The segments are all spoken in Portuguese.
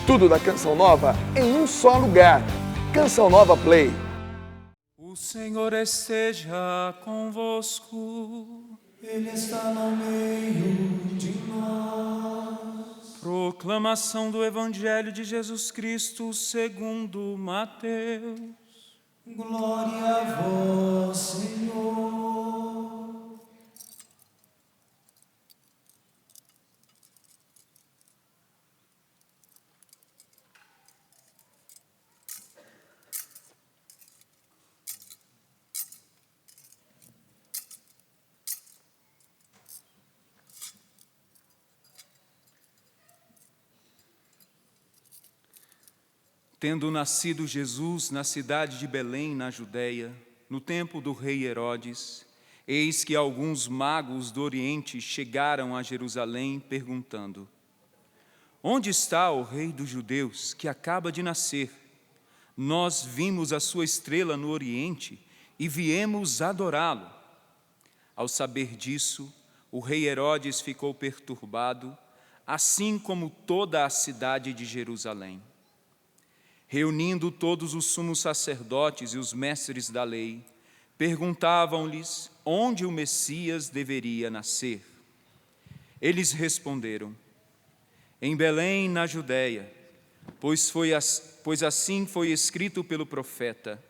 Tudo da Canção Nova em um só lugar. Canção Nova Play. O Senhor esteja convosco. Ele está no meio de nós. Proclamação do Evangelho de Jesus Cristo segundo Mateus. Glória a vós, Senhor. Tendo nascido Jesus na cidade de Belém, na Judéia, no tempo do rei Herodes, eis que alguns magos do Oriente chegaram a Jerusalém, perguntando: Onde está o rei dos judeus, que acaba de nascer? Nós vimos a sua estrela no Oriente e viemos adorá-lo. Ao saber disso, o rei Herodes ficou perturbado, assim como toda a cidade de Jerusalém. Reunindo todos os sumos sacerdotes e os mestres da lei, perguntavam-lhes onde o Messias deveria nascer. Eles responderam: em Belém, na Judéia, pois assim foi escrito pelo profeta: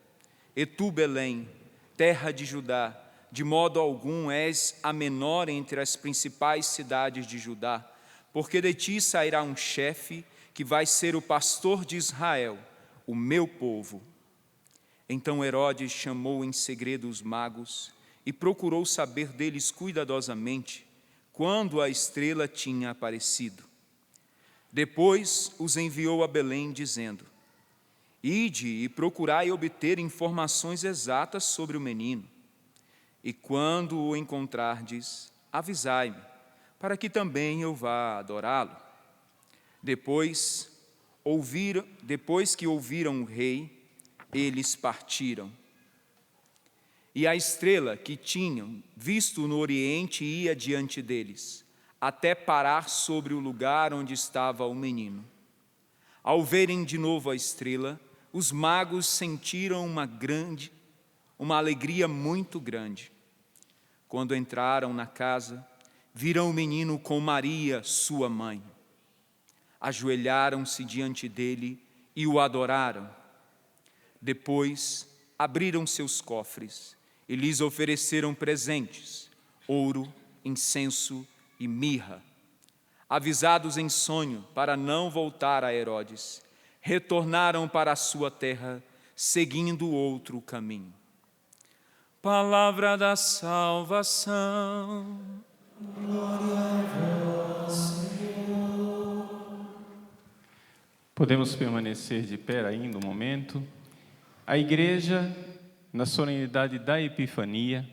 E tu, Belém, terra de Judá, de modo algum és a menor entre as principais cidades de Judá, porque de ti sairá um chefe que vai ser o pastor de Israel, o meu povo. Então Herodes chamou em segredo os magos e procurou saber deles cuidadosamente quando a estrela tinha aparecido. Depois os enviou a Belém, dizendo: Ide e procurai obter informações exatas sobre o menino, e quando o encontrardes, avisai-me, para que também eu vá adorá-lo. Depois que ouviram o rei, eles partiram. E a estrela que tinham visto no Oriente ia diante deles, até parar sobre o lugar onde estava o menino. Ao verem de novo a estrela, os magos sentiram uma alegria muito grande. Quando entraram na casa, viram o menino com Maria, sua mãe. Ajoelharam-se diante dele e o adoraram. Depois abriram seus cofres e lhes ofereceram presentes: ouro, incenso e mirra. Avisados em sonho para não voltar a Herodes, retornaram para a sua terra, seguindo outro caminho. Palavra da salvação. Glória a vós, Senhor. Podemos permanecer de pé ainda um momento. A Igreja, na solenidade da Epifania,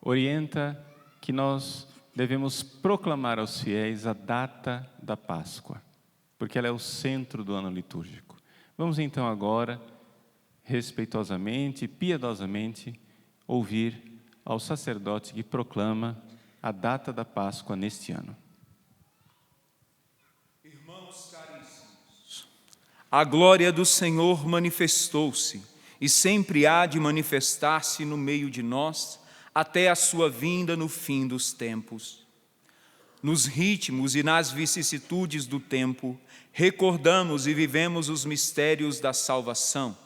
orienta que nós devemos proclamar aos fiéis a data da Páscoa, porque ela é o centro do ano litúrgico. Vamos então agora, respeitosamente e piedosamente, ouvir ao sacerdote que proclama a data da Páscoa neste ano. Irmãos caríssimos, a glória do Senhor manifestou-se e sempre há de manifestar-se no meio de nós até a sua vinda no fim dos tempos. Nos ritmos e nas vicissitudes do tempo, recordamos e vivemos os mistérios da salvação.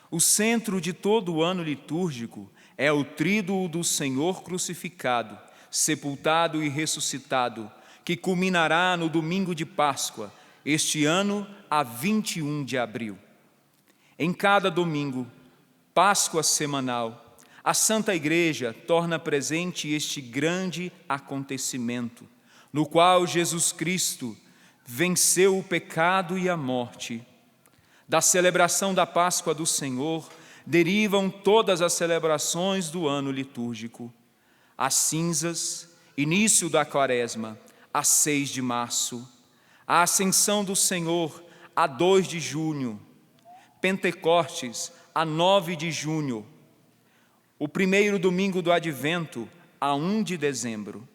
O centro de todo o ano litúrgico é o tríduo do Senhor crucificado, sepultado e ressuscitado, que culminará no domingo de Páscoa, este ano a 21 de abril. Em cada domingo, Páscoa semanal, a Santa Igreja torna presente este grande acontecimento, no qual Jesus Cristo venceu o pecado e a morte. Da celebração da Páscoa do Senhor derivam todas as celebrações do ano litúrgico. As cinzas, início da Quaresma, a 6 de março. A Ascensão do Senhor, a 2 de junho. Pentecostes, a 9 de junho. O primeiro domingo do Advento, a 1 de dezembro.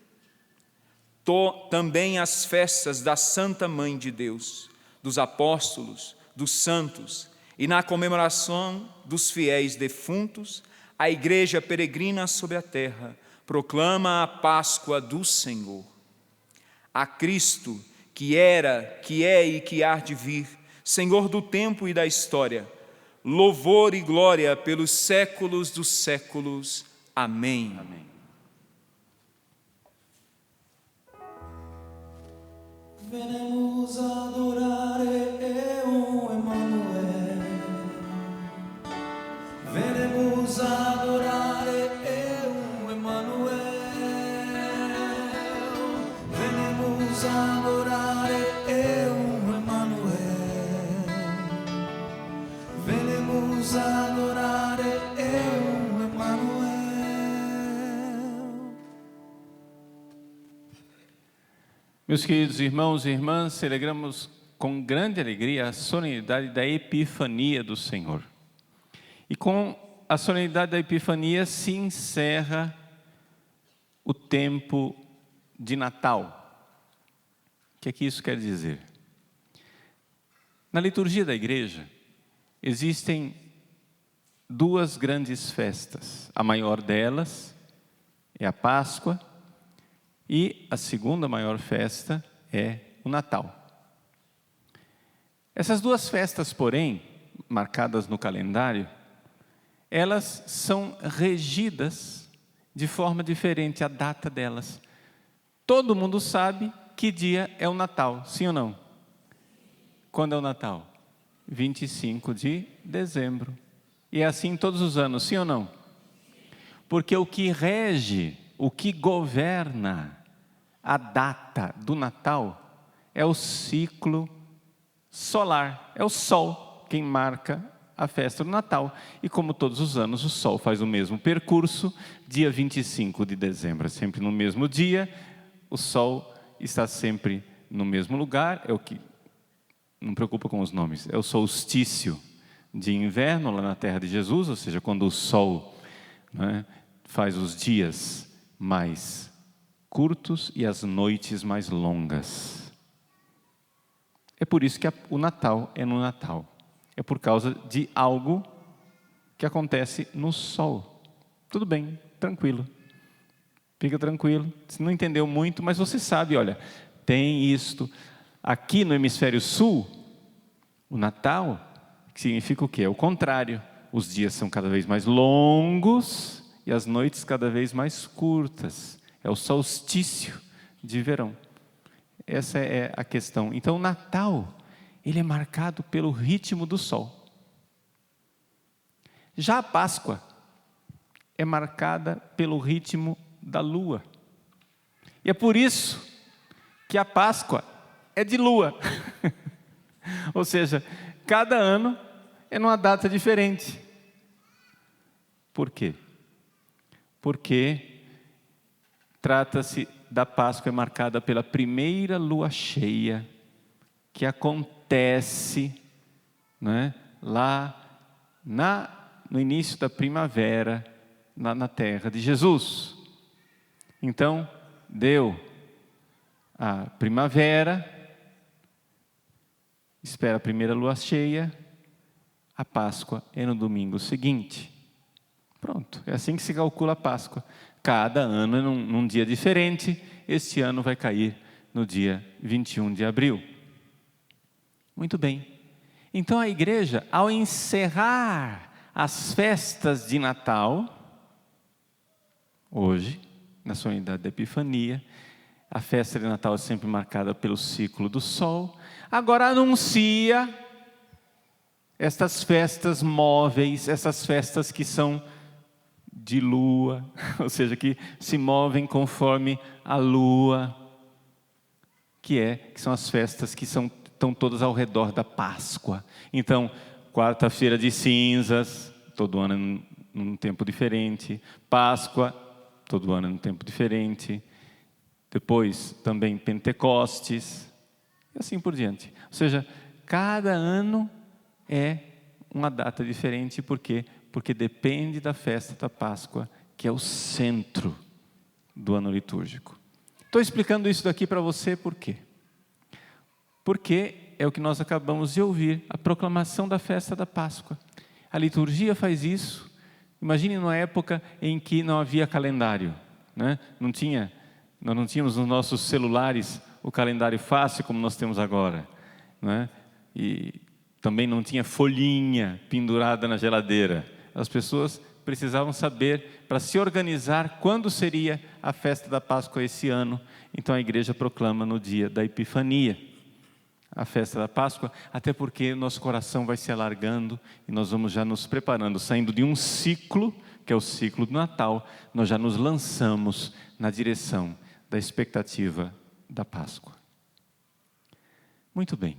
Também as festas da Santa Mãe de Deus, dos apóstolos, dos santos e na comemoração dos fiéis defuntos, a Igreja peregrina sobre a terra proclama a Páscoa do Senhor. A Cristo, que era, que é e que há de vir, Senhor do tempo e da história, louvor e glória pelos séculos dos séculos. Amém. Amém. Venemos adorare Emmanuel. Venemos adorare Emmanuel. Venemos adorare Emmanuel. Venemos adorare Emmanuel. Meus queridos irmãos e irmãs, celebramos com grande alegria a solenidade da Epifania do Senhor. E com a solenidade da Epifania se encerra o tempo de Natal. O que é que isso quer dizer? Na liturgia da igreja, existem duas grandes festas. A maior delas é a Páscoa e a segunda maior festa é o Natal. Essas duas festas, porém, marcadas no calendário, elas são regidas de forma diferente, a data delas. Todo mundo sabe que dia é o Natal, sim ou não? Quando é o Natal? 25 de dezembro. E é assim todos os anos, sim ou não? Porque o que rege, o que governa a data do Natal é o ciclo solar, é o Sol quem marca a festa do Natal. E como todos os anos, o Sol faz o mesmo percurso, dia 25 de dezembro, é sempre no mesmo dia, o Sol está sempre no mesmo lugar, é o que, não preocupa com os nomes, é o solstício de inverno lá na terra de Jesus, ou seja, quando o Sol, né, faz os dias mais curtos e as noites mais longas. É por isso que o Natal é no Natal. É por causa de algo que acontece no Sol. Tudo bem, tranquilo. Fica tranquilo. Você não entendeu muito, mas você sabe, olha, tem isto. Aqui no hemisfério sul, o Natal significa o quê? É o contrário. Os dias são cada vez mais longos e as noites cada vez mais curtas. É o solstício de verão. Essa é a questão. Então, o Natal, ele é marcado pelo ritmo do sol. Já a Páscoa é marcada pelo ritmo da lua. E é por isso que a Páscoa é de lua. Ou seja, cada ano é numa data diferente. Por quê? Porque trata-se da Páscoa, é marcada pela primeira lua cheia, que acontece, né, lá no início da primavera, na terra de Jesus. Então, deu a primavera, espera a primeira lua cheia, a Páscoa é no domingo seguinte. Pronto, é assim que se calcula a Páscoa. Cada ano é num dia diferente. Este ano vai cair no dia 21 de abril. Muito bem. Então a igreja, ao encerrar as festas de Natal, hoje, na solenidade da Epifania, a festa de Natal é sempre marcada pelo ciclo do sol, agora anuncia estas festas móveis, essas festas que são de lua, ou seja, que se movem conforme a lua, que são as festas que estão todas ao redor da Páscoa. Então, quarta-feira de cinzas, todo ano num tempo diferente. Páscoa, todo ano num tempo diferente. Depois, também Pentecostes, e assim por diante. Ou seja, cada ano é uma data diferente, por quê? Porque depende da festa da Páscoa, que é o centro do ano litúrgico. Estou explicando isso daqui para você por quê? Porque é o que nós acabamos de ouvir, a proclamação da festa da Páscoa. A liturgia faz isso. Imagine numa época em que não havia calendário, né? Nós não tínhamos nos nossos celulares o calendário fácil como nós temos agora, né? E também não tinha folhinha pendurada na geladeira. As pessoas precisavam saber, para se organizar, quando seria a festa da Páscoa esse ano. Então a igreja proclama no dia da Epifania a festa da Páscoa, até porque nosso coração vai se alargando e nós vamos já nos preparando, saindo de um ciclo, que é o ciclo do Natal, nós já nos lançamos na direção da expectativa da Páscoa. Muito bem.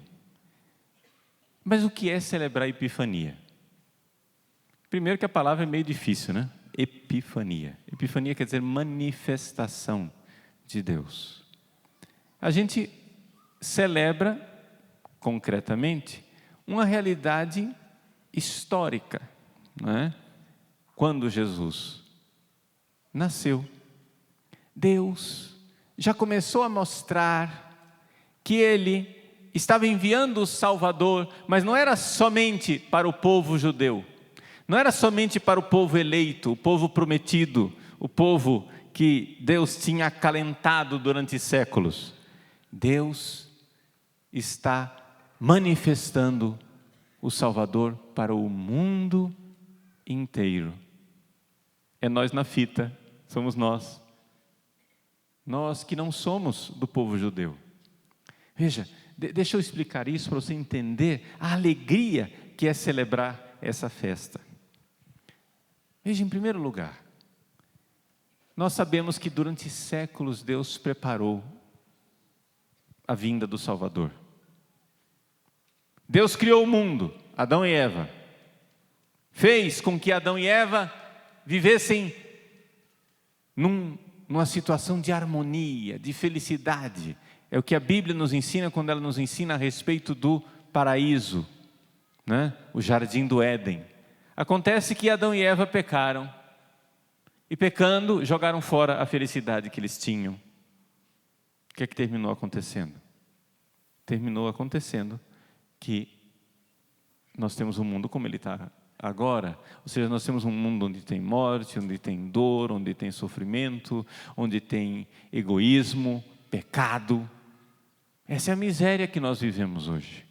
Mas o que é celebrar a Epifania? Primeiro que a palavra é meio difícil, né? Epifania. Epifania quer dizer manifestação de Deus. A gente celebra, concretamente, uma realidade histórica, né? Quando Jesus nasceu, Deus já começou a mostrar que Ele estava enviando o Salvador, mas não era somente para o povo judeu, não era somente para o povo eleito, o povo prometido, o povo que Deus tinha acalentado durante séculos. Deus está manifestando o Salvador para o mundo inteiro. É nós na fita, somos nós. Nós que não somos do povo judeu. Veja, deixa eu explicar isso para você entender a alegria que é celebrar essa festa. Veja, em primeiro lugar, nós sabemos que durante séculos Deus preparou a vinda do Salvador. Deus criou o mundo, Adão e Eva. Fez com que Adão e Eva vivessem numa situação de harmonia, de felicidade. É o que a Bíblia nos ensina quando ela nos ensina a respeito do paraíso, né? O jardim do Éden. Acontece que Adão e Eva pecaram. E pecando, jogaram fora a felicidade que eles tinham. O que é que terminou acontecendo? Terminou acontecendo que nós temos um mundo como ele está agora. Ou seja, nós temos um mundo onde tem morte, onde tem dor, onde tem sofrimento, onde tem egoísmo, pecado. Essa é a miséria que nós vivemos hoje.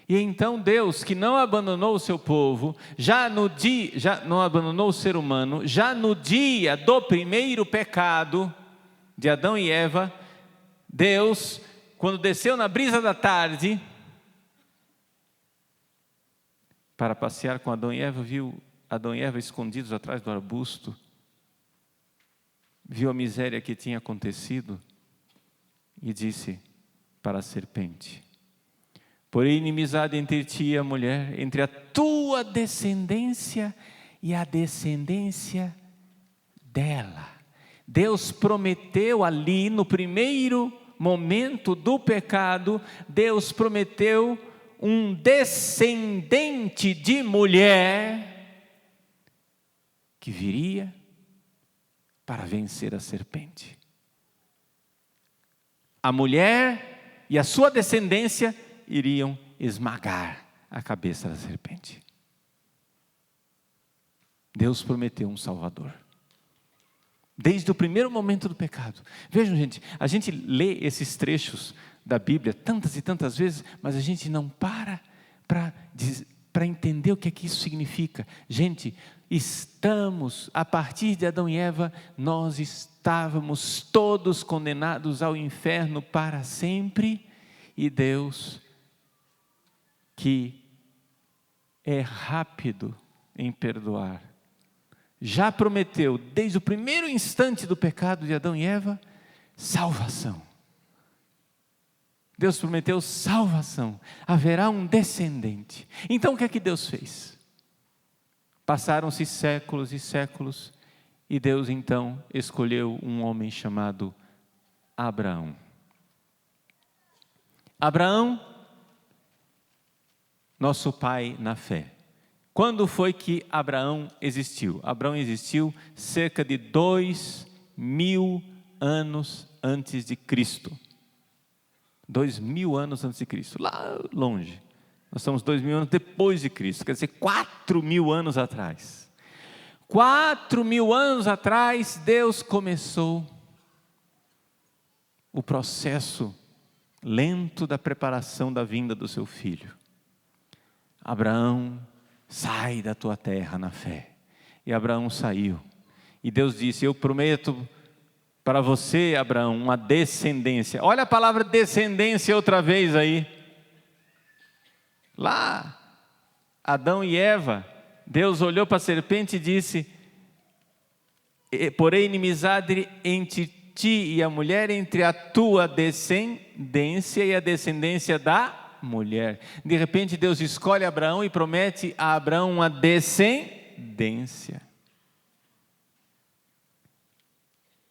E então Deus, que não abandonou o seu povo, já não abandonou o ser humano, já no dia do primeiro pecado de Adão e Eva, Deus, quando desceu na brisa da tarde para passear com Adão e Eva, viu Adão e Eva escondidos atrás do arbusto, viu a miséria que tinha acontecido e disse para a serpente: porém inimizade entre ti e a mulher, entre a tua descendência e a descendência dela. Deus prometeu ali no primeiro momento do pecado, Deus prometeu um descendente de mulher que viria para vencer a serpente. A mulher e a sua descendência iriam esmagar a cabeça da serpente. Deus prometeu um Salvador. Desde o primeiro momento do pecado. Vejam, gente, a gente lê esses trechos da Bíblia tantas e tantas vezes, mas a gente não para entender o que é que isso significa. Gente, a partir de Adão e Eva, nós estávamos todos condenados ao inferno para sempre, e Deus, que é rápido em perdoar, já prometeu, desde o primeiro instante do pecado de Adão e Eva, salvação. Deus prometeu salvação, haverá um descendente. Então o que é que Deus fez? Passaram-se séculos e séculos, e Deus então escolheu um homem chamado Abraão. Abraão, nosso pai na fé. Quando foi que Abraão existiu? Abraão existiu cerca de 2000 anos antes de Cristo. 2000 anos antes de Cristo, lá longe. Nós estamos 2000 anos depois de Cristo, quer dizer, 4000 anos atrás. 4000 anos atrás, Deus começou o processo lento da preparação da vinda do seu filho. Abraão, sai da tua terra na fé. E Abraão saiu. E Deus disse, eu prometo para você, Abraão, uma descendência. Olha a palavra descendência outra vez aí. Lá, Adão e Eva, Deus olhou para a serpente e disse, porém inimizade entre ti e a mulher, entre a tua descendência e a descendência da mulher. De repente Deus escolhe Abraão e promete a Abraão uma descendência.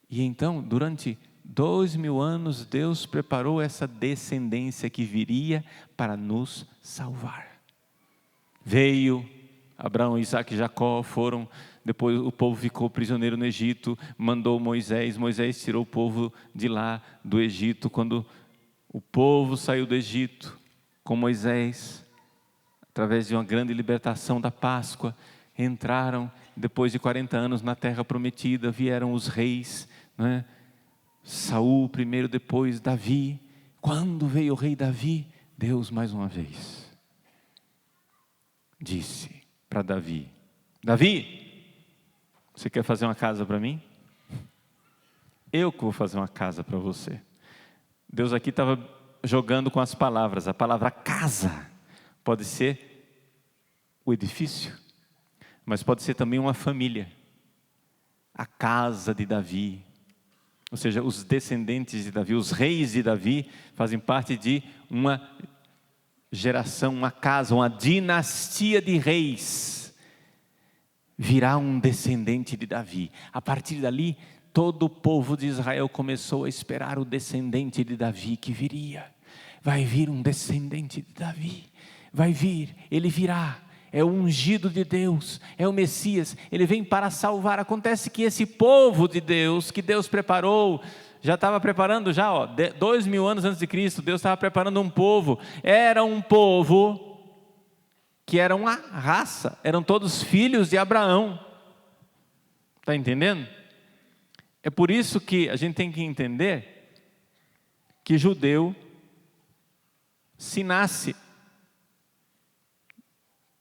E então, durante 2000 anos, Deus preparou essa descendência que viria para nos salvar. Veio Abraão, Isaac e Jacó, foram, depois o povo ficou prisioneiro no Egito, mandou Moisés tirou o povo de lá, do Egito. Quando o povo saiu do Egito com Moisés, através de uma grande libertação da Páscoa, entraram, depois de 40 anos na terra prometida, vieram os reis, né? Saul primeiro, depois Davi. Quando veio o rei Davi, Deus mais uma vez disse para Davi, Davi, você quer fazer uma casa para mim? Eu que vou fazer uma casa para você. Deus aqui estava jogando com as palavras. A palavra casa pode ser o edifício, mas pode ser também uma família. A casa de Davi, ou seja, os descendentes de Davi, os reis de Davi, fazem parte de uma geração, uma casa, uma dinastia de reis. Virá um descendente de Davi. A partir dali, todo o povo de Israel começou a esperar o descendente de Davi que viria. Vai vir um descendente de Davi. Vai vir, ele virá. É o ungido de Deus, é o Messias, ele vem para salvar. Acontece que esse povo de Deus, que Deus preparou, já estava preparando 2000 anos antes de Cristo, Deus estava preparando um povo. Era um povo que era uma raça, eram todos filhos de Abraão. Está entendendo? É por isso que a gente tem que entender que judeu se nasce.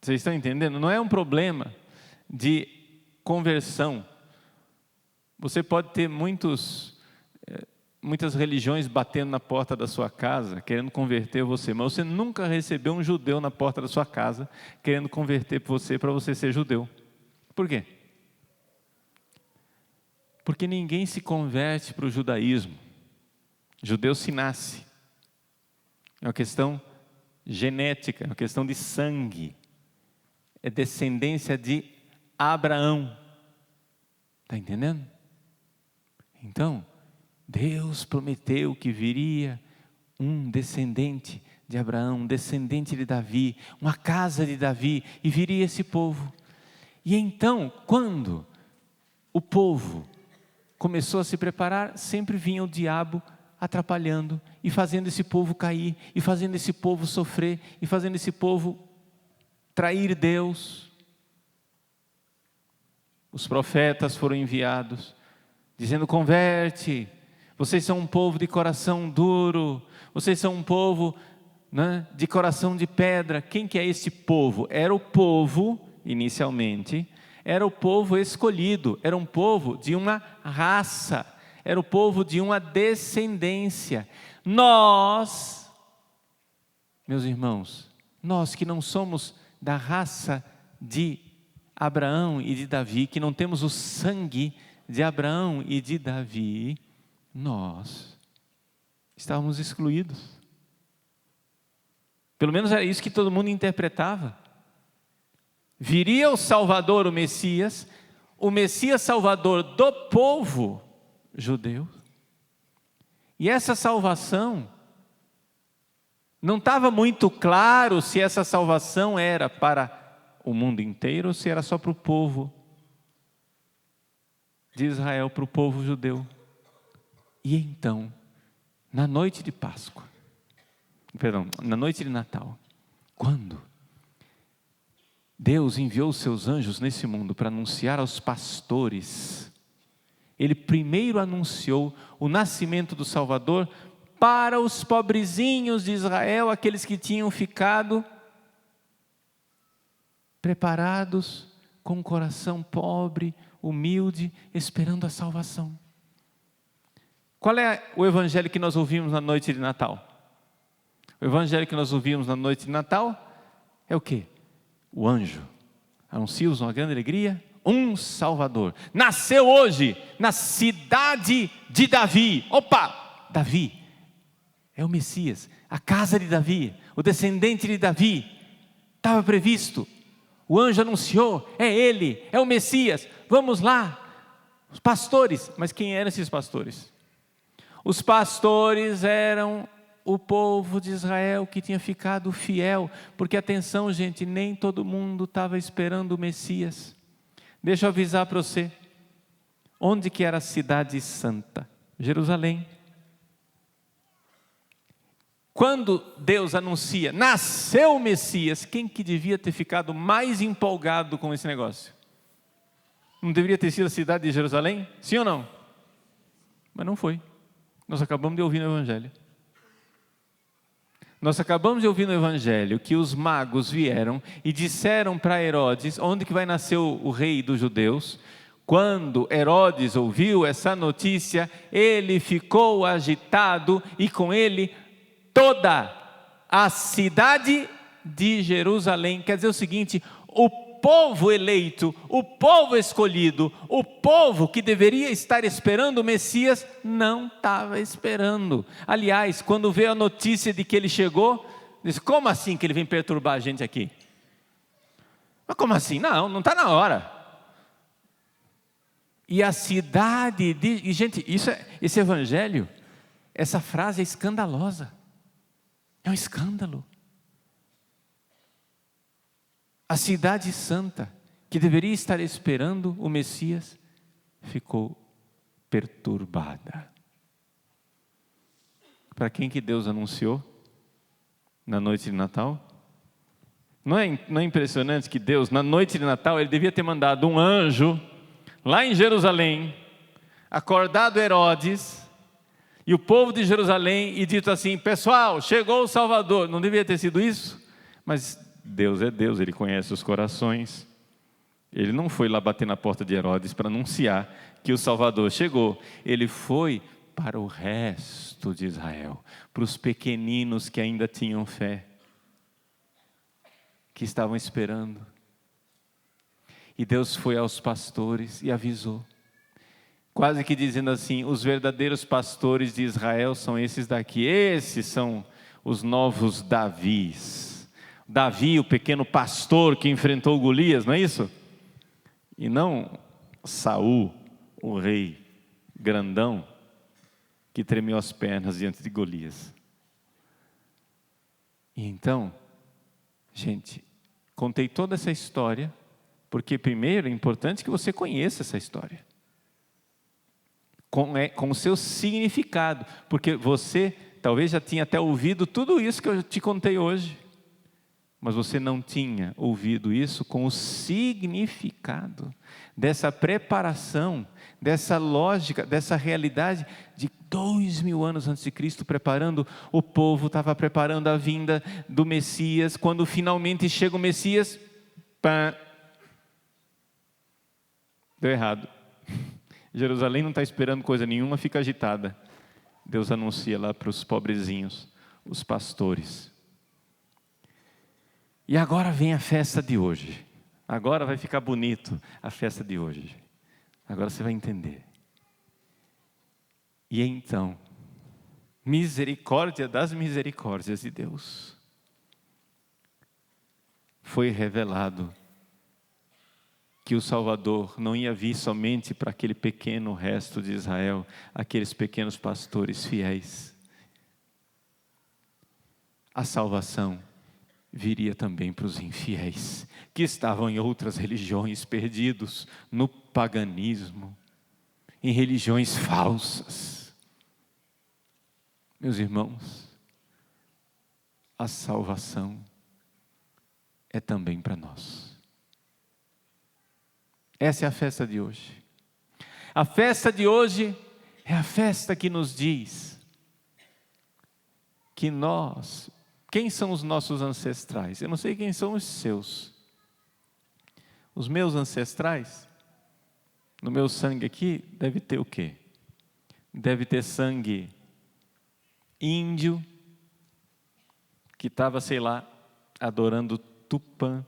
Vocês estão entendendo? Não é um problema de conversão. Você pode ter muitas religiões batendo na porta da sua casa, querendo converter você, mas você nunca recebeu um judeu na porta da sua casa, querendo converter você para você ser judeu. Por quê? Porque ninguém se converte para o judaísmo. Judeu se nasce. É uma questão genética, é uma questão de sangue. É descendência de Abraão. Está entendendo? Então, Deus prometeu que viria um descendente de Abraão, um descendente de Davi, uma casa de Davi, e viria esse povo. E então, quando o povo começou a se preparar, sempre vinha o diabo atrapalhando e fazendo esse povo cair, e fazendo esse povo sofrer, e fazendo esse povo trair Deus. Os profetas foram enviados, dizendo: converte, vocês são um povo de coração duro, vocês são um povo, né, de coração de pedra. Quem que é este povo? Era o povo, inicialmente, era o povo escolhido, era um povo de uma raça, era o povo de uma descendência. Nós, meus irmãos, nós que não somos da raça de Abraão e de Davi, que não temos o sangue de Abraão e de Davi, nós estávamos excluídos. Pelo menos era isso que todo mundo interpretava. Viria o Salvador, o Messias Salvador do povo judeu, e essa salvação, não estava muito claro se essa salvação era para o mundo inteiro ou se era só para o povo de Israel, para o povo judeu. E então, na noite de Páscoa, na noite de Natal, quando Deus enviou os seus anjos nesse mundo para anunciar aos pastores, Ele primeiro anunciou o nascimento do Salvador para os pobrezinhos de Israel, aqueles que tinham ficado preparados, com um coração pobre, humilde, esperando a salvação. Qual é o evangelho que nós ouvimos na noite de Natal? O evangelho que nós ouvimos na noite de Natal é o quê? O anjo anuncia-nos uma grande alegria, um Salvador. Nasceu hoje na cidade de Davi. Opa! Davi é o Messias, a casa de Davi, o descendente de Davi. Estava previsto. O anjo anunciou, é ele, é o Messias. Vamos lá. Os pastores, mas quem eram esses pastores? Os pastores eram o povo de Israel que tinha ficado fiel, porque atenção, gente, nem todo mundo estava esperando o Messias. Deixa eu avisar para você, onde que era a cidade santa? Jerusalém. Quando Deus anuncia, nasceu o Messias, quem que devia ter ficado mais empolgado com esse negócio? Não deveria ter sido a cidade de Jerusalém? Sim ou não? Mas não foi. Nós acabamos de ouvir no Evangelho. Nós acabamos de ouvir no Evangelho que os magos vieram e disseram para Herodes, onde que vai nascer o rei dos judeus. Quando Herodes ouviu essa notícia, ele ficou agitado e com ele toda a cidade de Jerusalém. Quer dizer o seguinte, o povo eleito, o povo escolhido, o povo que deveria estar esperando o Messias, não estava esperando. Aliás, quando veio a notícia de que ele chegou, disse, como assim que ele vem perturbar a gente aqui? Mas como assim? Não está na hora. E a cidade de... E gente, esse evangelho, essa frase é escandalosa. É um escândalo. A cidade santa, que deveria estar esperando o Messias, ficou perturbada. Para quem que Deus anunciou na noite de Natal? Não é impressionante que Deus, na noite de Natal, Ele devia ter mandado um anjo lá em Jerusalém, acordado Herodes e o povo de Jerusalém e dito assim, pessoal, chegou o Salvador. Não devia ter sido isso? Mas Deus é Deus, Ele conhece os corações. Ele não foi lá bater na porta de Herodes para anunciar que o Salvador chegou. Ele foi para o resto de Israel, para os pequeninos que ainda tinham fé, que estavam esperando. E Deus foi aos pastores e avisou, quase que dizendo assim, os verdadeiros pastores de Israel são esses daqui, esses são os novos Davis. Davi, o pequeno pastor que enfrentou Golias, não é isso? E não Saul, o rei grandão, que tremeu as pernas diante de Golias. E então, gente, contei toda essa história, porque primeiro é importante que você conheça essa história, com o seu significado, porque você talvez já tinha até ouvido tudo isso que eu te contei hoje, mas você não tinha ouvido isso com o significado dessa preparação, dessa lógica, dessa realidade de 2000 anos antes de Cristo, preparando o povo, estava preparando a vinda do Messias. Quando finalmente chega o Messias, pá, deu errado. Jerusalém não está esperando coisa nenhuma, fica agitada. Deus anuncia lá para os pobrezinhos, os pastores. E agora vem a festa de hoje. Agora vai ficar bonito a festa de hoje. Agora você vai entender. E então, misericórdia das misericórdias de Deus, foi revelado que o Salvador não ia vir somente para aquele pequeno resto de Israel, aqueles pequenos pastores fiéis. A salvação viria também para os infiéis, que estavam em outras religiões, perdidos no paganismo, em religiões falsas. Meus irmãos, a salvação é também para nós. Essa é a festa de hoje. A festa de hoje é a festa que nos diz que nós, quem são os nossos ancestrais? Eu não sei quem são os seus. Os meus ancestrais, no meu sangue aqui, deve ter o quê? Deve ter sangue índio, que estava, sei lá, adorando Tupã.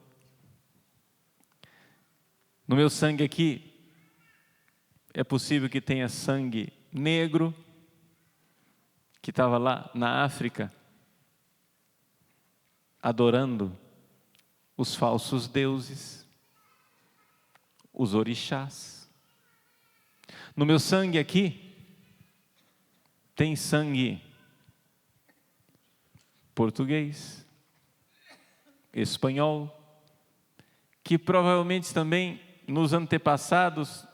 No meu sangue aqui, é possível que tenha sangue negro, que estava lá na África, adorando os falsos deuses, os orixás. No meu sangue aqui, tem sangue português, espanhol, que provavelmente também nos antepassados,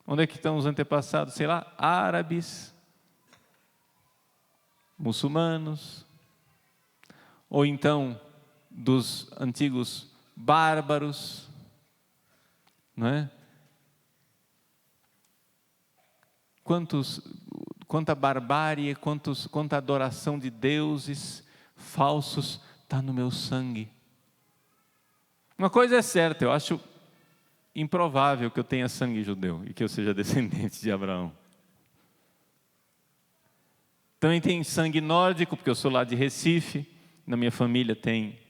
onde é que estão os antepassados? Sei lá, árabes, muçulmanos, ou então dos antigos bárbaros, não é? Quanta barbárie, quanta adoração de deuses falsos está no meu sangue. Uma coisa é certa, eu acho improvável que eu tenha sangue judeu e que eu seja descendente de Abraão. Também tem sangue nórdico, porque eu sou lá de Recife, na minha família tem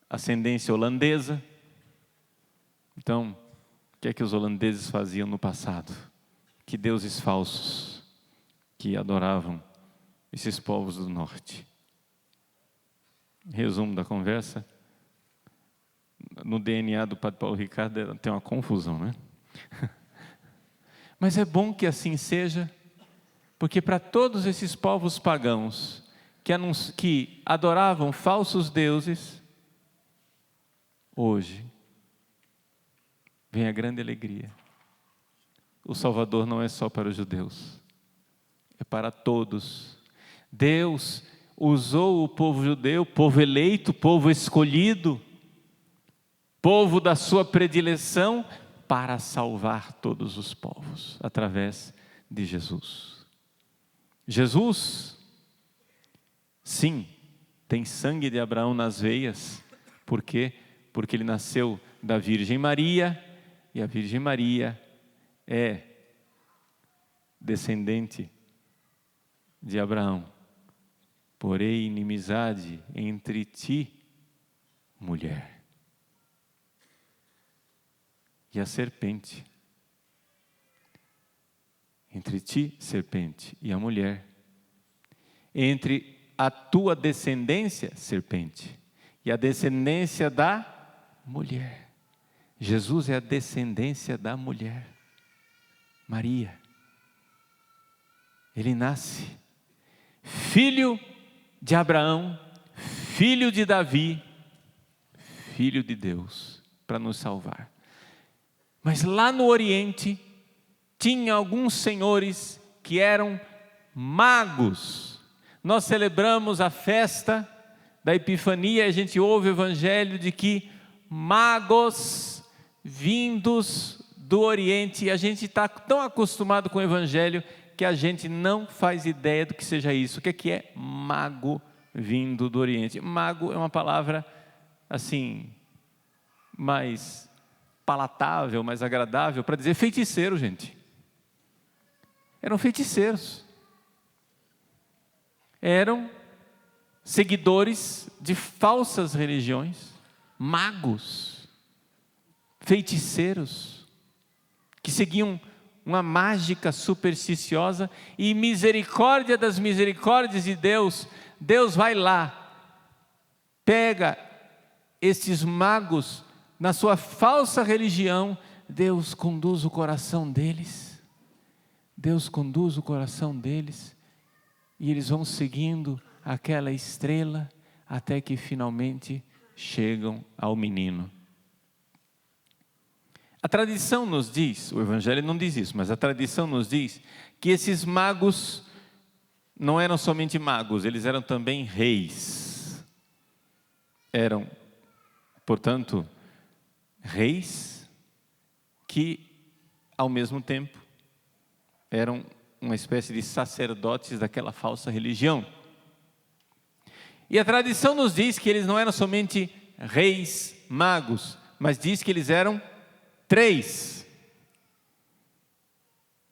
ascendência holandesa. Então, o que é que os holandeses faziam no passado? Que deuses falsos que adoravam esses povos do norte. Resumo da conversa: no DNA do Padre Paulo Ricardo tem uma confusão, né? Mas é bom que assim seja, porque para todos esses povos pagãos que adoravam falsos deuses, hoje vem a grande alegria. O Salvador não é só para os judeus, é para todos. Deus usou o povo judeu, povo eleito, povo escolhido, povo da sua predileção, para salvar todos os povos, através de Jesus. Jesus, sim, tem sangue de Abraão nas veias. Por quê? Porque ele nasceu da Virgem Maria, e a Virgem Maria é descendente de Abraão. Porém, inimizade entre ti, mulher, e a serpente. Entre ti, serpente, e a mulher. Entre a tua descendência, serpente, e a descendência da mulher. Jesus é a descendência da mulher, Maria. Ele nasce filho de Abraão, filho de Davi, filho de Deus, para nos salvar. Mas lá no Oriente, tinha alguns senhores que eram magos. Nós celebramos a festa da Epifania, a gente ouve o evangelho de que magos vindos do Oriente, e a gente está tão acostumado com o evangelho que a gente não faz ideia do que seja isso. O que é mago vindo do Oriente? Mago é uma palavra assim, mais palatável, mais agradável, para dizer feiticeiro, gente. Eram feiticeiros. Eram seguidores de falsas religiões, magos, feiticeiros, que seguiam uma mágica supersticiosa, e misericórdia das misericórdias de Deus, Deus vai lá, pega esses magos na sua falsa religião, Deus conduz o coração deles, e eles vão seguindo aquela estrela, até que finalmente chegam ao menino. A tradição nos diz, o evangelho não diz isso, mas a tradição nos diz que esses magos não eram somente magos, eles eram também reis. Eram, portanto, reis que, ao mesmo tempo, eram uma espécie de sacerdotes daquela falsa religião. E a tradição nos diz que eles não eram somente reis magos, mas diz que eles eram 3.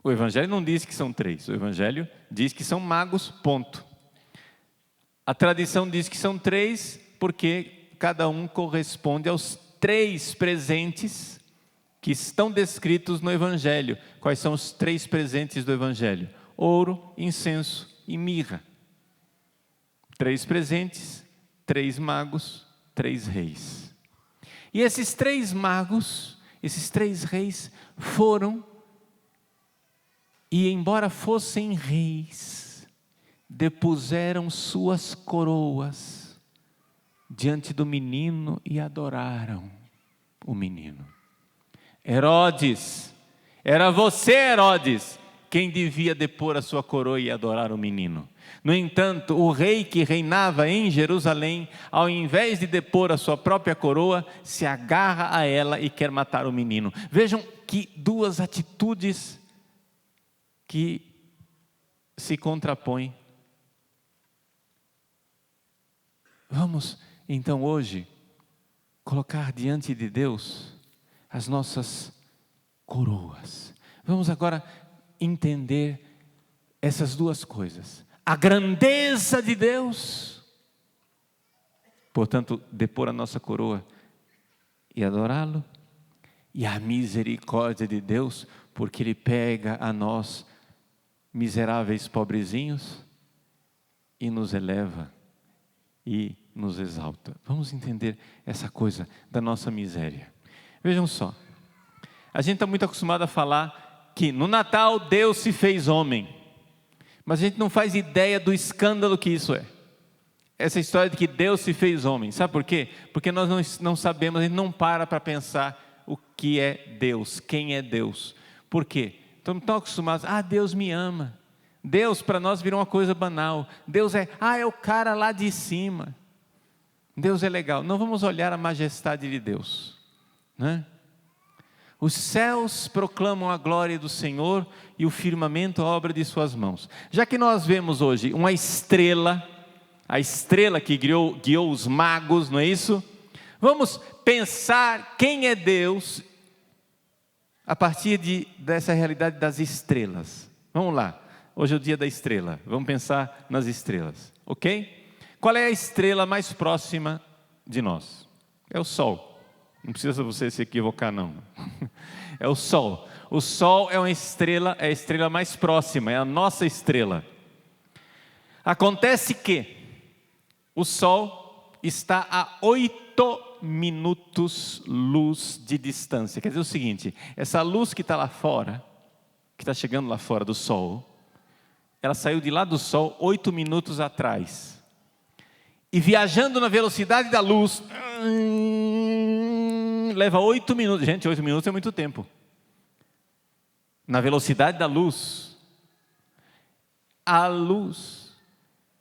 O Evangelho não diz que são 3, o Evangelho diz que são magos, ponto. A tradição diz que são 3 porque cada um corresponde aos 3 presentes que estão descritos no Evangelho. Quais são os 3 presentes do Evangelho? Ouro, incenso e mirra. 3 presentes, 3 magos, 3 reis. E esses 3 magos, esses 3 reis foram, e embora fossem reis, depuseram suas coroas diante do menino e adoraram o menino. Herodes, era você, Herodes, quem devia depor a sua coroa e adorar o menino. No entanto, o rei que reinava em Jerusalém, ao invés de depor a sua própria coroa, se agarra a ela e quer matar o menino. Vejam que 2 atitudes que se contrapõem. Vamos, então, hoje, colocar diante de Deus as nossas coroas. Vamos agora entender essas 2 coisas. A grandeza de Deus, portanto, depor a nossa coroa e adorá-lo, e a misericórdia de Deus, porque Ele pega a nós, miseráveis pobrezinhos, e nos eleva e nos exalta. Vamos entender essa coisa da nossa miséria. Vejam só, a gente está muito acostumado a falar que no Natal Deus se fez homem, mas a gente não faz ideia do escândalo que isso é. Essa história de que Deus se fez homem, sabe por quê? Porque nós não sabemos, a gente não para pensar o que é Deus, quem é Deus. Por quê? Estamos tão acostumados, Deus me ama. Deus para nós virou uma coisa banal. Deus é o cara lá de cima. Deus é legal. Não vamos olhar a majestade de Deus, né? Os céus proclamam a glória do Senhor e o firmamento a obra de suas mãos. Já que nós vemos hoje uma estrela, a estrela que guiou os magos, não é isso? Vamos pensar quem é Deus a partir dessa realidade das estrelas. Vamos lá, hoje é o dia da estrela, vamos pensar nas estrelas, ok? Qual é a estrela mais próxima de nós? É o Sol. Não precisa você se equivocar, não. É o Sol. O Sol é uma estrela, é a estrela mais próxima, é a nossa estrela. Acontece que o Sol está a 8 minutos luz de distância. Quer dizer o seguinte, essa luz que está lá fora, que está chegando lá fora do Sol, ela saiu de lá do Sol 8 minutos atrás. E viajando na velocidade da luz, leva 8 minutos. Gente, 8 minutos é muito tempo. Na velocidade da luz, a luz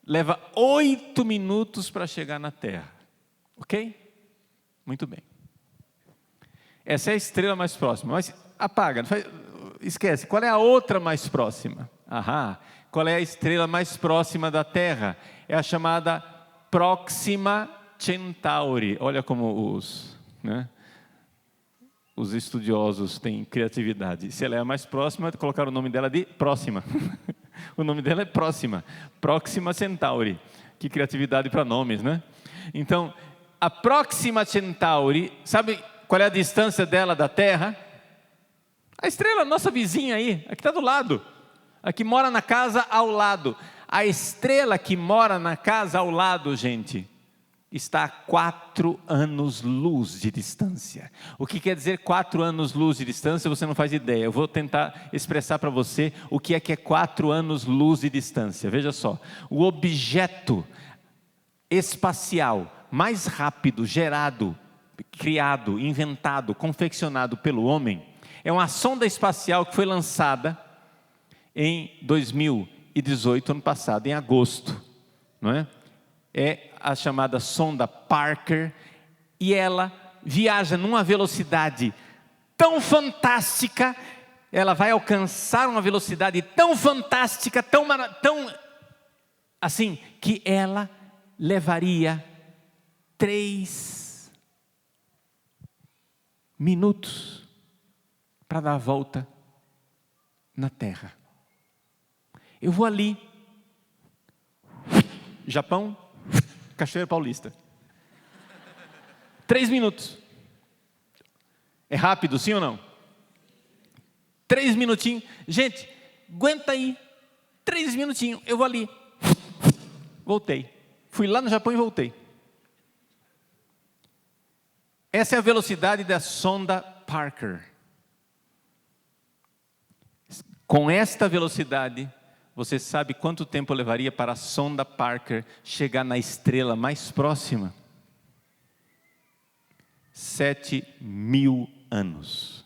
leva 8 minutos para chegar na Terra. Ok? Muito bem. Essa é a estrela mais próxima. Mas apaga, esquece. Qual é a outra mais próxima? Qual é a estrela mais próxima da Terra? É a chamada Próxima Centauri. Olha como os estudiosos têm criatividade. Se ela é a mais próxima, colocaram o nome dela de Próxima. O nome dela é Próxima. Próxima Centauri. Que criatividade para nomes, né? Então, a Próxima Centauri, sabe qual é a distância dela da Terra? A estrela, nossa vizinha aí, aqui está do lado. A que mora na casa ao lado. A estrela que mora na casa ao lado, gente, está a 4 anos-luz de distância. O que quer dizer 4 anos-luz de distância? Você não faz ideia. Eu vou tentar expressar para você o que é 4 anos-luz de distância. Veja só, o objeto espacial mais rápido gerado, criado, inventado, confeccionado pelo homem é uma sonda espacial que foi lançada em 2015 2018, ano passado, em agosto, não é? É a chamada sonda Parker, e ela viaja numa velocidade tão fantástica, ela vai alcançar uma velocidade tão fantástica, tão assim, que ela levaria 3 minutos para dar a volta na Terra. Eu vou ali, Japão, Cachoeira Paulista. 3 minutos. É rápido, sim ou não? 3 minutinhos. Gente, aguenta aí. 3 minutinhos, eu vou ali. Voltei. Fui lá no Japão e voltei. Essa é a velocidade da sonda Parker. Com esta velocidade, você sabe quanto tempo levaria para a sonda Parker chegar na estrela mais próxima? 7.000 anos.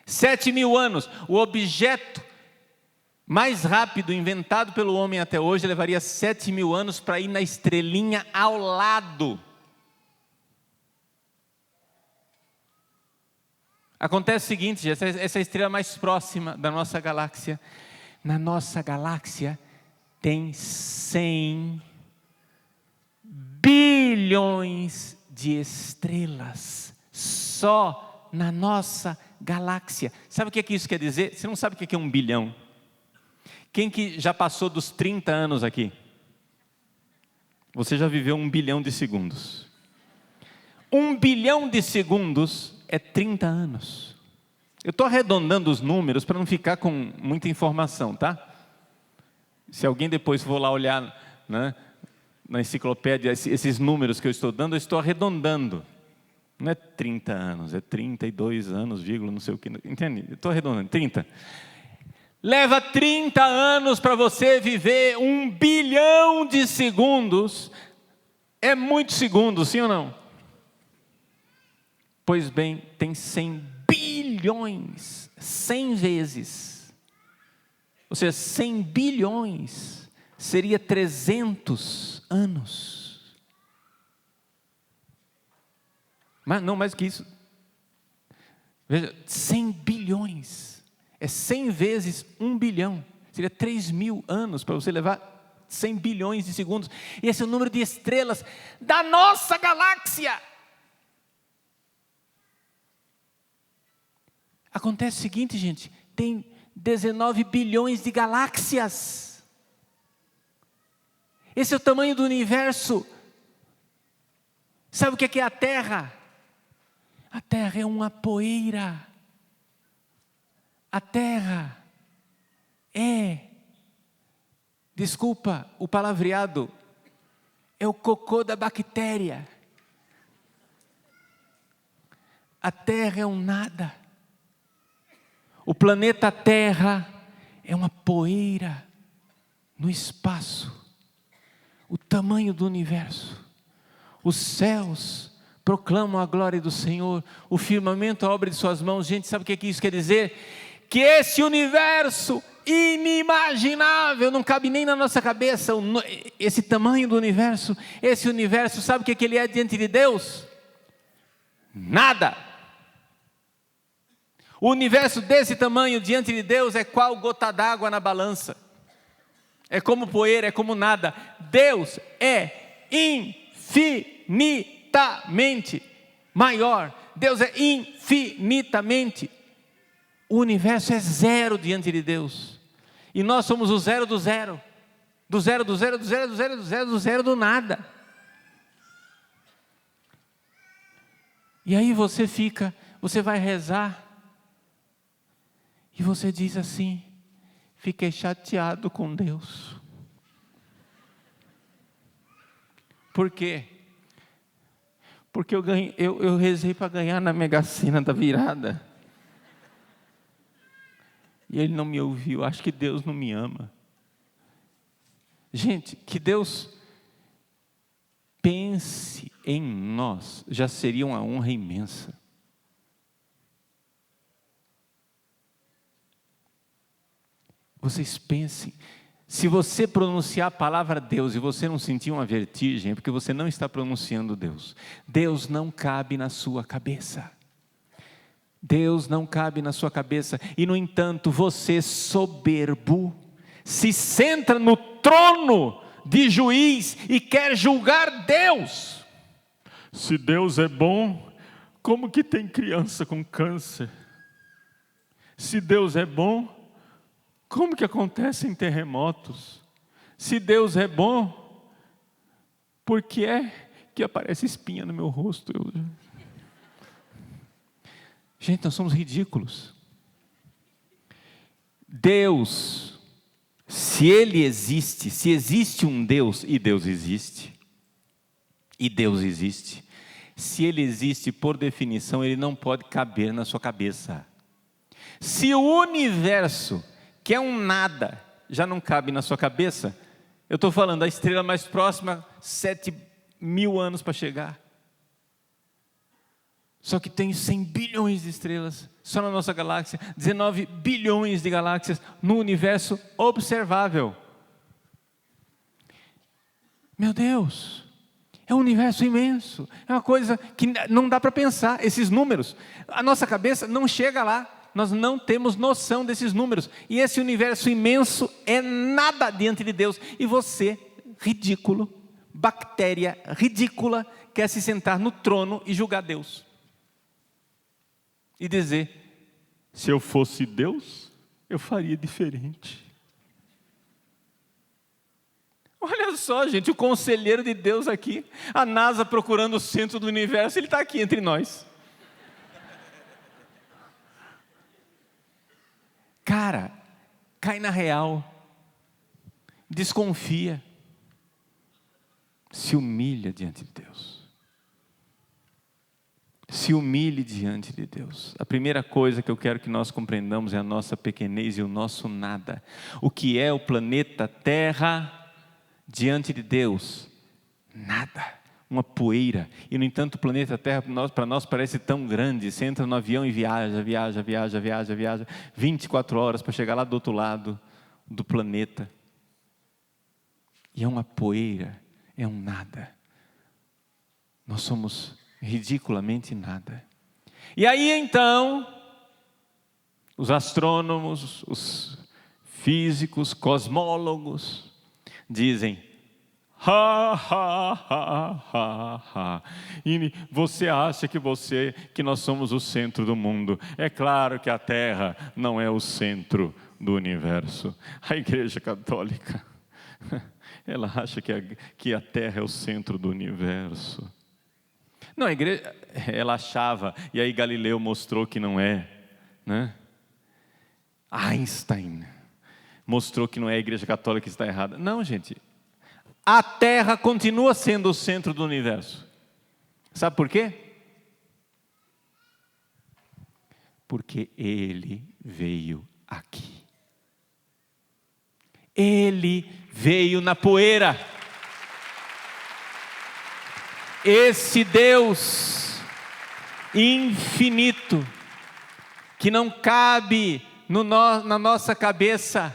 7.000 anos. O objeto mais rápido inventado pelo homem até hoje levaria 7.000 anos para ir na estrelinha ao lado. Acontece o seguinte, essa estrela mais próxima da nossa galáxia, na nossa galáxia tem 100 bilhões de estrelas, só na nossa galáxia. Sabe o que isso quer dizer? Você não sabe o que é 1 bilhão. Quem que já passou dos 30 anos aqui? Você já viveu 1 bilhão de segundos. 1 bilhão de segundos é 30 anos. Eu estou arredondando os números para não ficar com muita informação, tá? Se alguém depois for lá olhar, né, na enciclopédia, esses números que eu estou dando, eu estou arredondando. Não é 30 anos, é 32 anos, vírgula, não sei o que. Entende? Eu estou arredondando, 30. Leva 30 anos para você viver 1 bilhão de segundos. É muito segundo, sim ou não? Pois bem, tem 100 bilhões, 100 vezes. Ou seja, 100 bilhões seria 300 anos. Mas não mais que isso. Veja, 100 bilhões. É 100 vezes 1 bilhão. Seria 3.000 anos para você levar 100 bilhões de segundos. E esse é o número de estrelas da nossa galáxia. Acontece o seguinte, gente. Tem 19 bilhões de galáxias. Esse é o tamanho do universo. Sabe o que é a Terra? A Terra é uma poeira. A Terra é, desculpa o palavreado, é o cocô da bactéria. A Terra é um nada. O planeta Terra é uma poeira no espaço. O tamanho do universo. Os céus proclamam a glória do Senhor. O firmamento, a obra de suas mãos. Gente, sabe o que isso quer dizer? Que esse universo inimaginável, não cabe nem na nossa cabeça, esse tamanho do universo, esse universo, sabe o que ele é diante de Deus? Nada. O universo desse tamanho diante de Deus é qual gota d'água na balança. É como poeira, é como nada. Deus é infinitamente maior. Deus é infinitamente. O universo é zero diante de Deus. E nós somos o zero do zero. Do zero, do zero, do zero, do zero, do zero, do zero, do nada. E aí você vai rezar. E você diz assim: fiquei chateado com Deus. Por quê? Porque eu rezei para ganhar na Mega Sena da virada. E Ele não me ouviu. Acho que Deus não me ama. Gente, que Deus pense em nós já seria uma honra imensa. Vocês pensem, se você pronunciar a palavra Deus e você não sentir uma vertigem, é porque você não está pronunciando Deus. Deus não cabe na sua cabeça. Deus não cabe na sua cabeça. E no entanto, você soberbo, se senta no trono de juiz e quer julgar Deus. Se Deus é bom, como que tem criança com câncer? Se Deus é bom, como que acontecem terremotos? Se Deus é bom, por que é que aparece espinha no meu rosto? Gente, nós somos ridículos. Deus, se Ele existe, se existe um Deus, e Deus existe, se Ele existe, por definição, Ele não pode caber na sua cabeça. Se o universo, que é um nada, já não cabe na sua cabeça, eu estou falando da estrela mais próxima, 7.000 anos para chegar. Só que tem 100 bilhões de estrelas, só na nossa galáxia, 19 bilhões de galáxias no universo observável. Meu Deus, é um universo imenso, é uma coisa que não dá para pensar, esses números, a nossa cabeça não chega lá, nós não temos noção desses números, e esse universo imenso é nada diante de Deus, e você, ridículo, bactéria ridícula, quer se sentar no trono e julgar Deus. E dizer, se eu fosse Deus, eu faria diferente. Olha só, gente, o conselheiro de Deus aqui, a NASA procurando o centro do universo, ele está aqui entre nós. Cara, cai na real, desconfia, se humilha diante de Deus. Se humilhe diante de Deus. A primeira coisa que eu quero que nós compreendamos é a nossa pequenez e o nosso nada. O que é o planeta Terra diante de Deus? Nada, uma poeira. E no entanto o planeta Terra para nós parece tão grande. Você entra no avião e viaja 24 horas para chegar lá do outro lado do planeta. E é uma poeira, é um nada. Nós somos ridiculamente nada. E aí então, os astrônomos, os físicos, cosmólogos, dizem, e você acha que nós somos o centro do mundo. É claro que a Terra não é o centro do universo. A Igreja Católica, ela acha que a Terra é o centro do universo. Não, a igreja, ela achava, e aí Galileu mostrou que não é, né? Einstein mostrou que não é a Igreja Católica que está errada. Não, gente, a Terra continua sendo o centro do universo. Sabe por quê? Porque Ele veio aqui. Ele veio na poeira. Esse Deus infinito, que não cabe na nossa cabeça,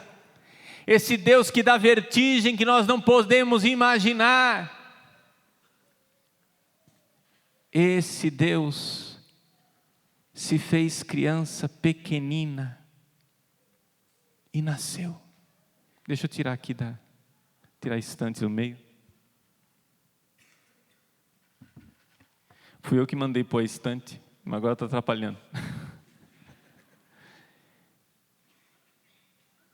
esse Deus que dá vertigem, que nós não podemos imaginar, esse Deus se fez criança pequenina e nasceu. Deixa eu tirar aqui, tirar a estante do meio. Fui eu que mandei pôr a estante, mas agora está atrapalhando.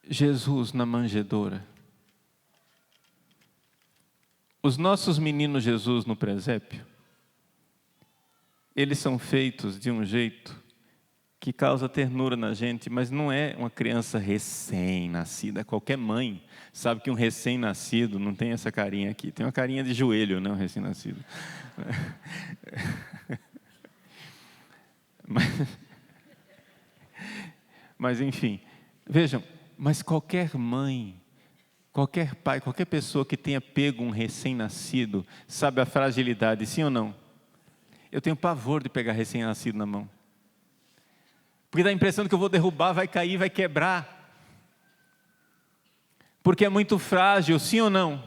Jesus na manjedoura. Os nossos meninos Jesus no presépio, eles são feitos de um jeito que causa ternura na gente, mas não é uma criança recém-nascida. Qualquer mãe sabe que um recém-nascido não tem essa carinha aqui, tem uma carinha de joelho, né, um recém-nascido. Mas enfim, vejam, mas qualquer mãe, qualquer pai, qualquer pessoa que tenha pego um recém-nascido, sabe a fragilidade, sim ou não? Eu tenho pavor de pegar recém-nascido na mão. Porque dá a impressão de que eu vou derrubar, vai cair, vai quebrar. Porque é muito frágil, sim ou não?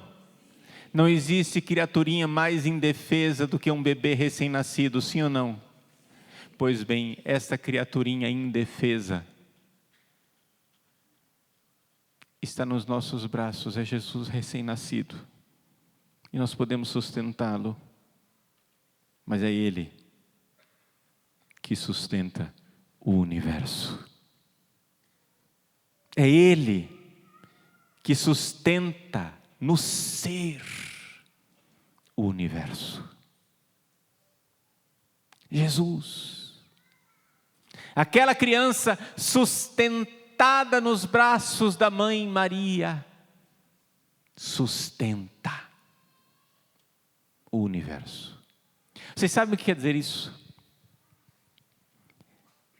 Não existe criaturinha mais indefesa do que um bebê recém-nascido, sim ou não? Pois bem, esta criaturinha indefesa está nos nossos braços, é Jesus recém-nascido. E nós podemos sustentá-lo, mas é Ele que sustenta o universo. É Ele que sustenta no ser o universo. Jesus, aquela criança sustentada nos braços da mãe Maria, sustenta o universo. Vocês sabem o que quer dizer isso?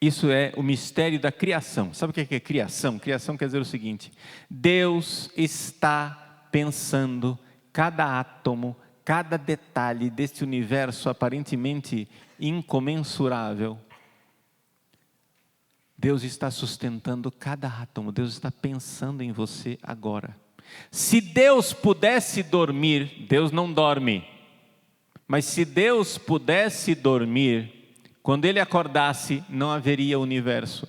Isso é o mistério da criação. Sabe o que é criação? Criação quer dizer o seguinte: Deus está pensando cada átomo, cada detalhe deste universo aparentemente incomensurável. Deus está sustentando cada átomo, Deus está pensando em você agora. Se Deus pudesse dormir, Deus não dorme, mas se Deus pudesse dormir, quando Ele acordasse, não haveria universo.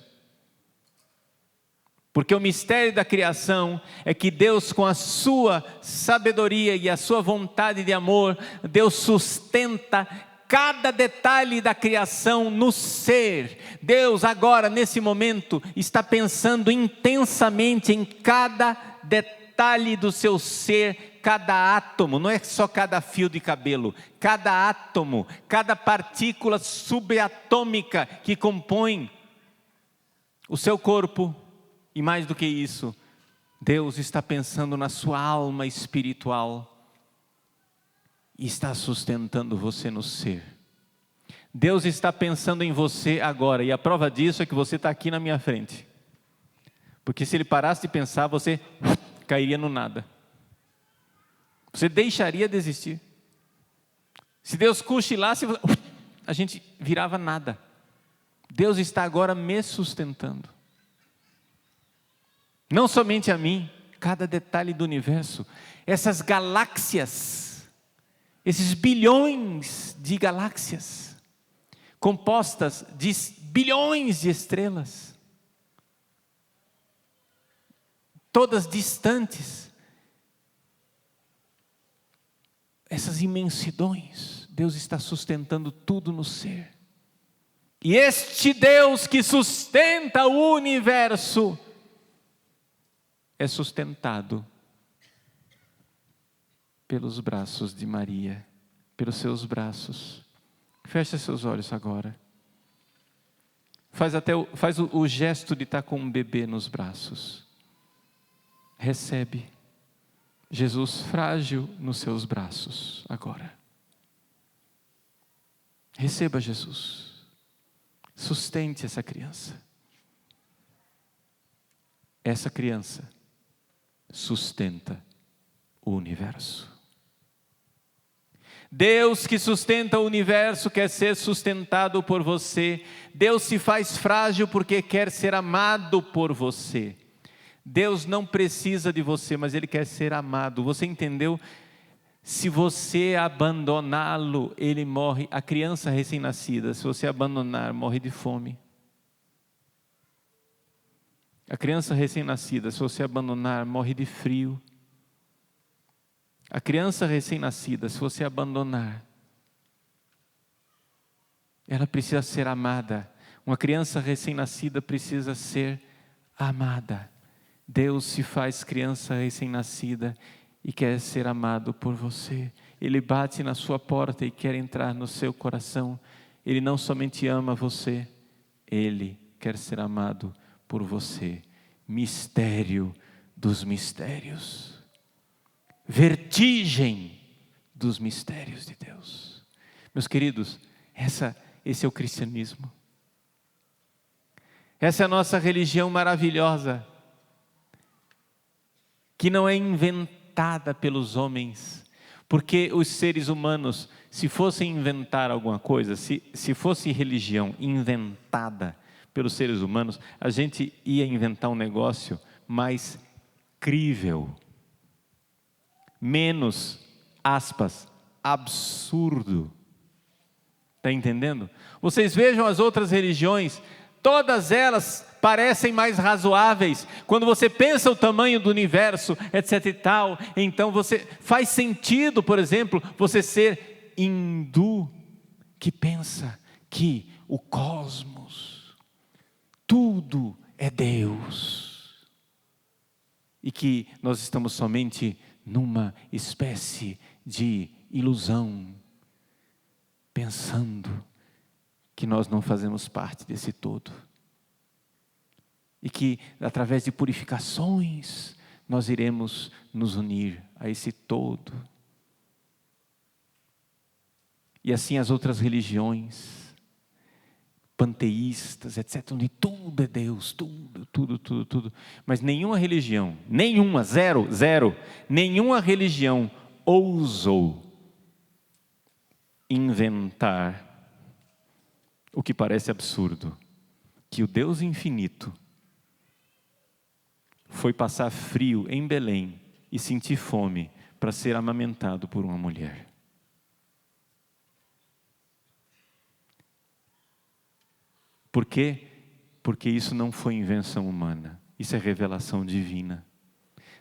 Porque o mistério da criação é que Deus, com a sua sabedoria e a sua vontade de amor, Deus sustenta cada detalhe da criação no ser. Deus agora, nesse momento, está pensando intensamente em cada detalhe do seu ser, cada átomo, não é só cada fio de cabelo, cada átomo, cada partícula subatômica que compõe o seu corpo. E mais do que isso, Deus está pensando na sua alma espiritual e está sustentando você no ser. Deus está pensando em você agora, e a prova disso é que você está aqui na minha frente. Porque se Ele parasse de pensar, você cairia no nada. Você deixaria de existir. Se Deus cochilasse, a gente virava nada. Deus está agora me sustentando. Não somente a mim, cada detalhe do universo, essas galáxias, esses bilhões de galáxias, compostas de bilhões de estrelas, todas distantes, essas imensidões, Deus está sustentando tudo no ser. E este Deus que sustenta o universo é sustentado pelos braços de Maria, pelos seus braços. Feche seus olhos agora. Faz o gesto de estar com um bebê nos braços. Recebe Jesus frágil nos seus braços agora. Receba Jesus. Sustente essa criança. Essa criança sustenta o universo. Deus que sustenta o universo quer ser sustentado por você. Deus se faz frágil porque quer ser amado por você. Deus não precisa de você, mas Ele quer ser amado. Você entendeu? Se você abandoná-lo, ele morre. A criança recém-nascida, se você abandonar, morre de fome. A criança recém-nascida, se você abandonar, morre de frio. A criança recém-nascida, se você abandonar, ela precisa ser amada. Uma criança recém-nascida precisa ser amada. Deus se faz criança recém-nascida e quer ser amado por você. Ele bate na sua porta e quer entrar no seu coração. Ele não somente ama você, Ele quer ser amado por você. Mistério dos mistérios. Vertigem dos mistérios de Deus. Meus queridos, esse é o cristianismo. Essa é a nossa religião maravilhosa, que não é inventada pelos homens, porque os seres humanos, se fossem inventar alguma coisa, se fosse religião inventada pelos seres humanos, a gente ia inventar um negócio mais crível, menos, aspas, absurdo. Está entendendo? Vocês vejam as outras religiões, todas elas parecem mais razoáveis. Quando você pensa o tamanho do universo, etc e tal, então faz sentido, por exemplo, você ser hindu, que pensa que o cosmos, tudo é Deus. E que nós estamos somente numa espécie de ilusão, pensando que nós não fazemos parte desse todo. E que através de purificações nós iremos nos unir a esse todo. E assim as outras religiões, panteístas, etc., onde tudo é Deus, tudo. Mas nenhuma religião, zero, nenhuma religião ousou inventar o que parece absurdo, que o Deus infinito foi passar frio em Belém e sentir fome para ser amamentado por uma mulher. Por quê? Porque isso não foi invenção humana, isso é revelação divina.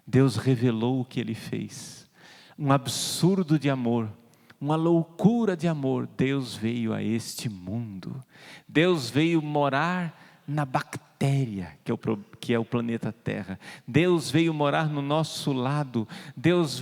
Deus revelou o que Ele fez, um absurdo de amor, uma loucura de amor. Deus veio a este mundo, Deus veio morar na bactéria, que é o planeta Terra. Deus veio morar no nosso lado. Deus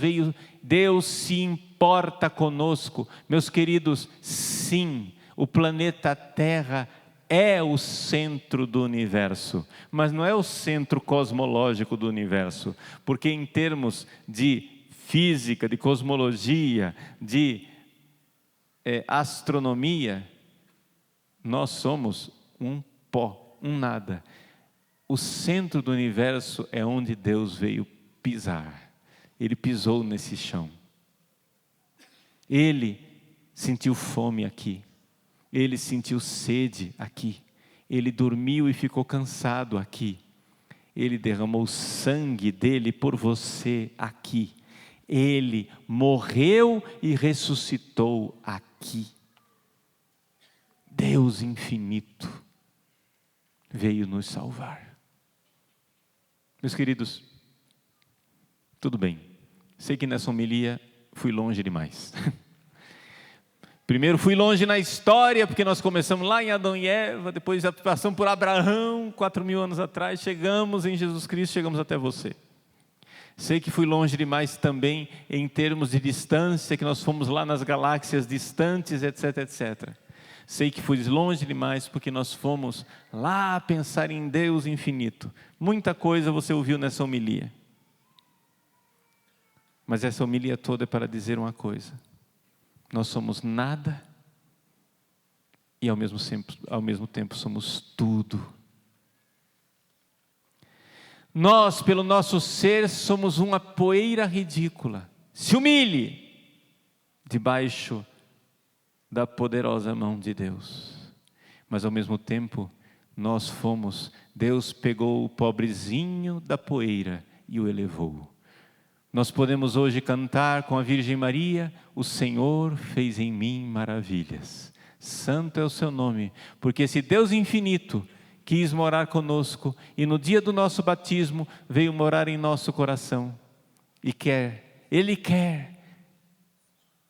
se importa conosco. Meus queridos, sim, o planeta Terra é o centro do universo, mas não é o centro cosmológico do universo, porque em termos de física, de cosmologia, de astronomia, nós somos um pó, um nada. O centro do universo é onde Deus veio pisar. Ele pisou nesse chão. Ele sentiu fome aqui. Ele sentiu sede aqui. Ele dormiu e ficou cansado aqui. Ele derramou o sangue dele por você aqui. Ele morreu e ressuscitou aqui. Deus infinito veio nos salvar. Meus queridos, tudo bem. Sei que nessa homilia fui longe demais. Primeiro fui longe na história, porque nós começamos lá em Adão e Eva, depois já passamos por Abraão, 4.000 anos atrás, chegamos em Jesus Cristo, chegamos até você. Sei que fui longe demais também em termos de distância, que nós fomos lá nas galáxias distantes, etc, etc. Sei que fui longe demais porque nós fomos lá pensar em Deus infinito. Muita coisa você ouviu nessa homilia. Mas essa homilia toda é para dizer uma coisa. Nós somos nada e ao mesmo tempo somos tudo. Nós, pelo nosso ser, somos uma poeira ridícula. Se humilhe debaixo da poderosa mão de Deus. Mas ao mesmo tempo, Deus pegou o pobrezinho da poeira e o elevou. Nós podemos hoje cantar com a Virgem Maria: o Senhor fez em mim maravilhas. Santo é o seu nome, porque esse Deus infinito quis morar conosco e no dia do nosso batismo veio morar em nosso coração. E Ele quer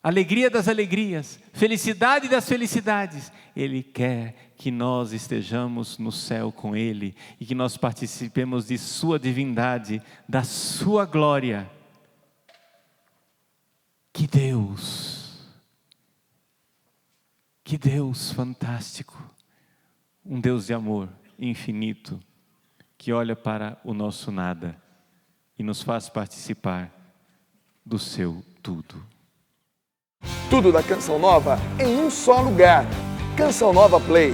alegria das alegrias, felicidade das felicidades. Ele quer que nós estejamos no céu com Ele e que nós participemos de sua divindade, da sua glória. Que Deus fantástico, um Deus de amor infinito, que olha para o nosso nada e nos faz participar do seu tudo. Tudo da Canção Nova em um só lugar. Canção Nova Play.